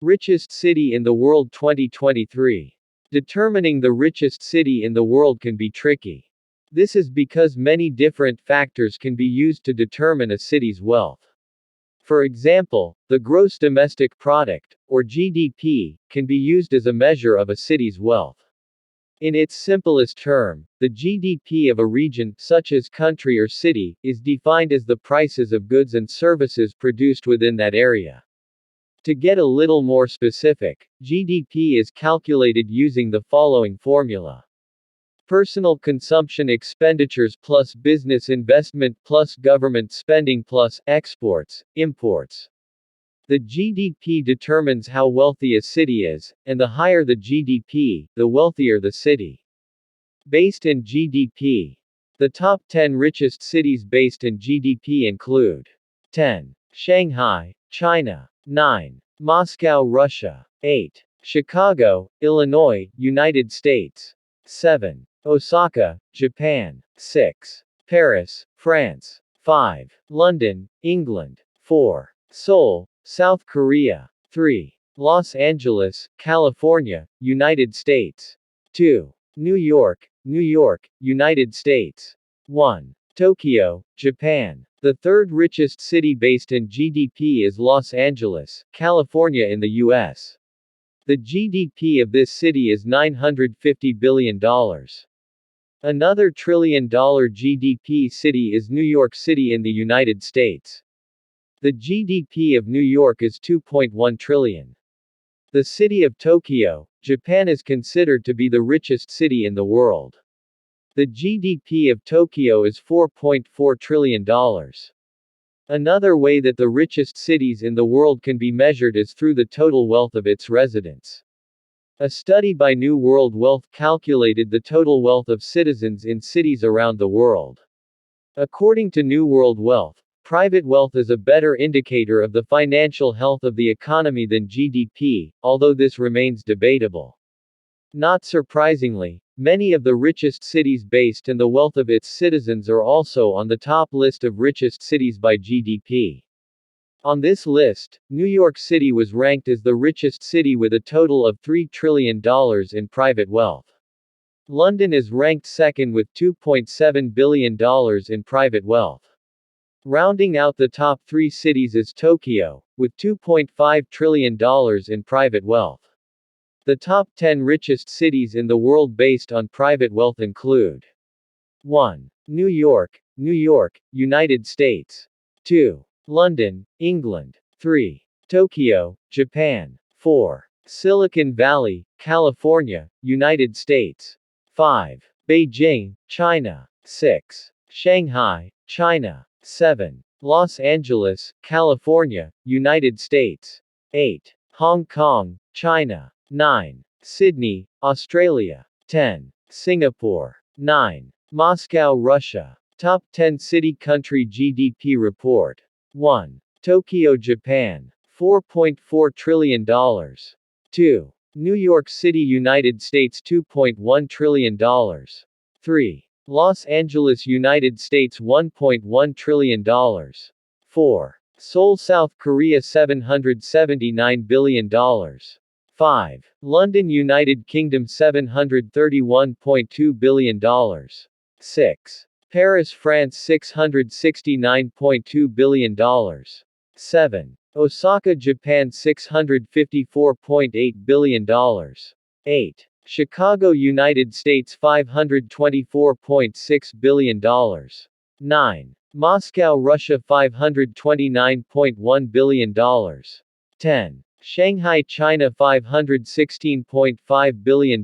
Richest city in the world 2023. Determining the richest city in the world can be tricky. This is because many different factors can be used to determine a city's wealth. For example, the gross domestic product, or GDP, can be used as a measure of a city's wealth. In its simplest term, the GDP of a region, such as country or city, is defined as the prices of goods and services produced within that area. To get a little more specific, GDP is calculated using the following formula. Personal consumption expenditures plus business investment plus government spending plus exports, imports. The GDP determines how wealthy a city is, and the higher the GDP, the wealthier the city. Based in GDP. The top 10 richest cities based in GDP include 10. Shanghai, China. 9. Moscow, Russia. 8. Chicago, Illinois, United States. 7. Osaka, Japan. 6. Paris, France. 5. London, England. 4. Seoul, South Korea. 3. Los Angeles, California, United States. 2. New York, United States. 1. Tokyo, Japan. The third richest city based in GDP is Los Angeles, California in the U.S. The GDP of this city is $950 billion. Another trillion-dollar GDP city is New York City in the United States. The GDP of New York is $2.1 trillion. The city of Tokyo, Japan is considered to be the richest city in the world. The GDP of Tokyo is $4.4 trillion. Another way that the richest cities in the world can be measured is through the total wealth of its residents. A study by New World Wealth calculated the total wealth of citizens in cities around the world. According to New World Wealth, private wealth is a better indicator of the financial health of the economy than GDP, although this remains debatable. Not surprisingly, many of the richest cities based in the wealth of its citizens are also on the top list of richest cities by GDP. On this list, New York City was ranked as the richest city with a total of $3 trillion in private wealth. London is ranked second with $2.7 billion in private wealth. Rounding out the top 3 cities is Tokyo, with $2.5 trillion in private wealth. The top 10 richest cities in the world based on private wealth include 1. New York, United States. 2. London, England. 3. Tokyo, Japan. 4. Silicon Valley, California, United States. 5. Beijing, China. 6. Shanghai, China. 7. Los Angeles, California, United States. 8. Hong Kong, China. 9. Sydney, Australia. 10. Singapore. 9. Moscow, Russia. Top 10 City-Country GDP Report. 1. Tokyo, Japan. $4.4 trillion. 2. New York City, United States. $2.1 trillion. 3. Los Angeles, United States. $1.1 trillion. 4. Seoul, South Korea. $779 billion. 5. London, United Kingdom. $731.2 billion. 6. Paris, France. $669.2 billion. 7. Osaka, Japan. $654.8 billion. 8. Chicago, United States. $524.6 billion. 9. Moscow, Russia. $529.1 billion. 10. Shanghai, China. $516.5 billion.